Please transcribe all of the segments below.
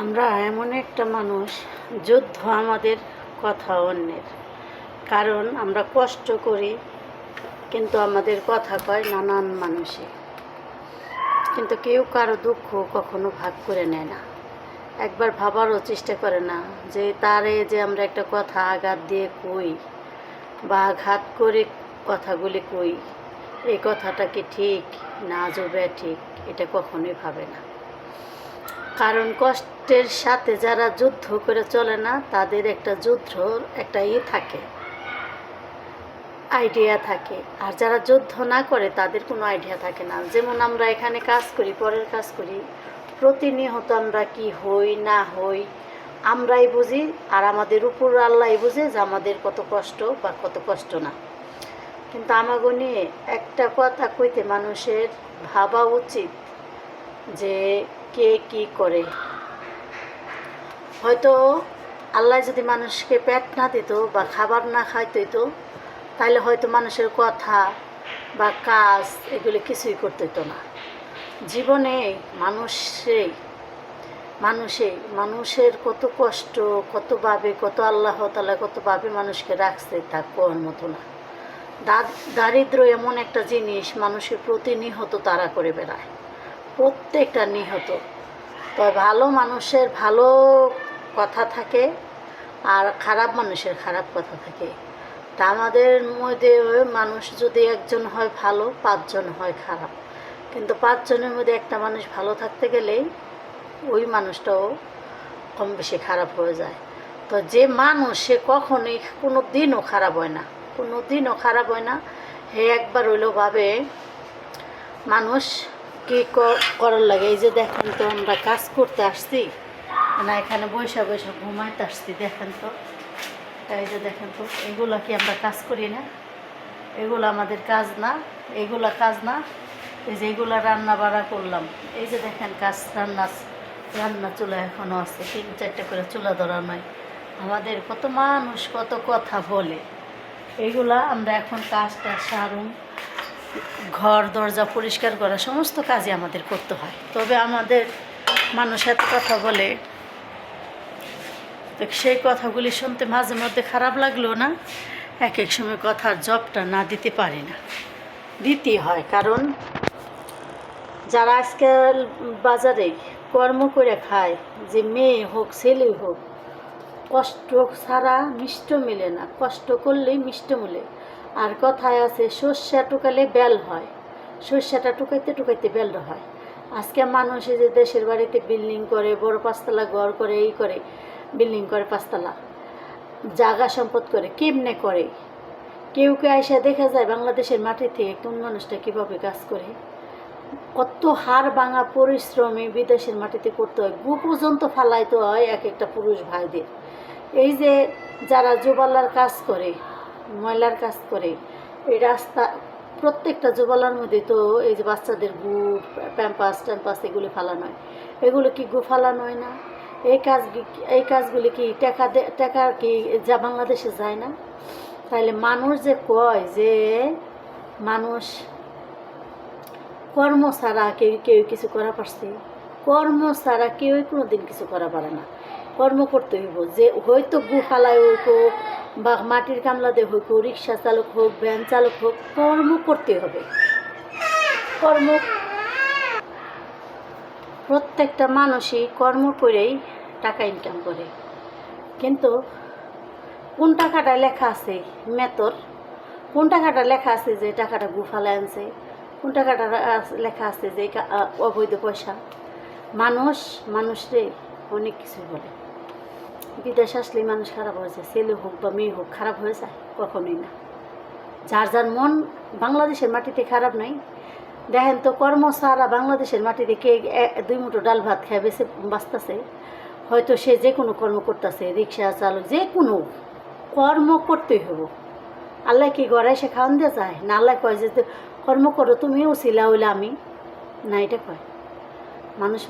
আমরা এমন একটা মানুষ, যুদ্ধ আমাদের কথা অন্যের। কারণ আমরা কষ্ট করি, কিন্তু আমাদের কথা কয় নানান মানুষে। কিন্তু কেউ কারো দুঃখ কখনো ভাগ করে নেয় না, একবার ভাবারও চেষ্টা করে না যে তারে যে আমরা একটা কথা আঘাত দিয়ে কই বা আঘাত করে কথাগুলি কই, এই কথাটা কি ঠিক না আজবে ঠিক, এটা কখনোই ভাবে না। কারণ কষ্টের সাথে যারা যুদ্ধ করে চলে না, তাদের একটা যুদ্ধর একটা থাকে, আইডিয়া থাকে। আর যারা যুদ্ধ না করে তাদের কোনো আইডিয়া থাকে না। যেমন আমরা এখানে কাজ করি, পরের কাজ করি, প্রতিনিয়ত আমরা কি হই না হই আমরাই বুঝি, আর আমাদের উপর আল্লাহই বুঝে যে আমাদের কত কষ্ট বা কত কষ্ট না। কিন্তু আমাগো নিয়ে একটা কথা কইতে মানুষের ভাবা উচিত যে কে কি করে। হয়তো আল্লাহ যদি মানুষকে পেট না দিত বা খাবার না খাইতে হইতো, তাহলে হয়তো মানুষের কথা বা কাজ এগুলো কিছুই করতে হতো না। জীবনে মানুষের কত কষ্ট, কতভাবে, কত আল্লাহ তাআলা কতভাবে মানুষকে রাখছে তা কোয়ার মতো না। দারিদ্র এমন একটা জিনিস, মানুষের প্রতিনিয়ত তাড়া করে বেড়ায়, প্রত্যেকটা নিহত। তবে ভালো মানুষের ভালো কথা থাকে আর খারাপ মানুষের খারাপ কথা থাকে। তা আমাদের মধ্যে মানুষ যদি একজন হয় ভালো, পাঁচজন হয় খারাপ। কিন্তু পাঁচজনের মধ্যে একটা মানুষ ভালো থাকতে গেলেই ওই মানুষটাও কম বেশি খারাপ হয়ে যায়। তো যে মানুষ সে কখনোই কোনো দিনও খারাপ হয় না, কোনো দিনও খারাপ হয় না। হে একবার হইলেও ভাবে মানুষ কী করার লাগে। এই যে দেখেন তো, আমরা কাজ করতে আসছি না, এখানে বৈশা ঘুমাইতে আসছি। দেখেন তো, এই যে দেখেন তো, এগুলা কি আমরা কাজ করি না? এগুলো আমাদের কাজ না, এগুলা কাজ না। এই যে এগুলা রান্না বাড়া করলাম, এই যে দেখেন কাজ, রান্না চুলা এখনও আছে, 3-4টা করে চুলা ধরা নয়। আমাদের কত মানুষ কত কথা বলে, এইগুলা আমরা এখন কাজটা সারুন, ঘর দরজা পরিষ্কার করা সমস্ত কাজই আমাদের করতে হয়। তবে আমাদের মানুষ এত কথা বলে, তো সেই কথাগুলি শুনতে মাঝে মধ্যে খারাপ লাগলেও না, এক এক সময় কথার জবটা না দিতে পারি না, দিতে হয়। কারণ যারা আজকাল বাজারে কর্ম করে খায়, যে মেয়ে হোক ছেলে হোক, কষ্ট ছাড়া মিষ্ট মেলে না, কষ্ট করলেই মিষ্ট মেলে। আর কথায় আছে, সর্ষা টুকালে বেল হয়, সর্ষাটা টুকাইতে টুকাইতে বেল হয়। আজকে মানুষ যে দেশের বাড়িতে বিল্ডিং করে, বড় 5তলা ঘর করে, এই করে, বিল্ডিং করে 5তলা, জায়গা সম্পদ করে, কেমনে করে? কেউ এসে দেখা যায় বাংলাদেশের মাটি থেকে কোন মানুষটা কীভাবে কাজ করে, কত হাড় ভাঙা পরিশ্রমে বিদেশের মাটিতে করতে হয়, গু পর্যন্ত ফালাইতে হয় এক একটা পুরুষ ভাইদের। এই যে যারা জোবালার কাজ করে, ময়লার কাজ করে, এই রাস্তা প্রত্যেকটা জোবালার মধ্যে তো এই যে বাচ্চাদের গু, প্যাম্পাস এগুলি ফালানো হয়। এগুলো কি গু ফালানো হয় না? এই কাজগুলি কি টাকা কি যা বাংলাদেশে যায় না? তাহলে মানুষ যে কয় যে মানুষ কর্ম ছাড়া কেউ কিছু করা পারছে, কর্ম ছাড়া কেউই কোনো দিন কিছু করা পারে না। কর্ম করতে হইব, যে হয়তো গু ফালায় হোক বা মাটির কামলা দিয়ে হোক, রিক্সা চালক হোক, ভ্যান চালক হোক, কর্ম করতে হবে। প্রত্যেকটা মানুষই কর্ম করেই টাকা ইনকাম করে। কিন্তু কোন টাকাটা লেখা আছে মেতর, কোন টাকাটা লেখা আছে যে টাকাটা গু ফালায় আনছে, কোন টাকাটা লেখা আছে যে অবৈধ পয়সা। মানুষরে অনেক কিছু বলে। বিদেশ আসলেই মানুষ খারাপ হয়ে যায়, ছেলে হোক বা মেয়ে হোক খারাপ হয়ে যায়? কখনোই না। যার যার মন বাংলাদেশের মাটিতে খারাপ নাই। দেখেন তো, কর্ম ছাড়া বাংলাদেশের মাটিতে কে 2 মুঠো ডাল ভাত খেয়ে বেঁচে বাঁচতেছে? হয়তো সে যে কোনো কর্ম করতেছে, রিক্সা চালক, যে কোনো কর্ম করতেই হবো। আল্লাহ কি গড়ায় সে খাওয়ান দিয়ে যায় না? আল্লাহ কয় যে কর্ম করো, তুমিও ছিলা হইলে আমি না, এটা কয়।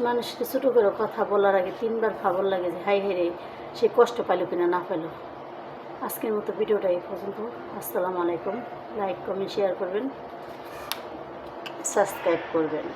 মানুষকে ছোটো করে কথা বলার আগে 3বার ভাবর লাগে যে হাই হেরে সে কষ্ট পাইল কিনা না পেল। আজকের মতো ভিডিওটা এই পর্যন্ত। আসসালামু আলাইকুম। লাইক, কমেন্ট, শেয়ার করবেন, সাবস্ক্রাইব করবেন।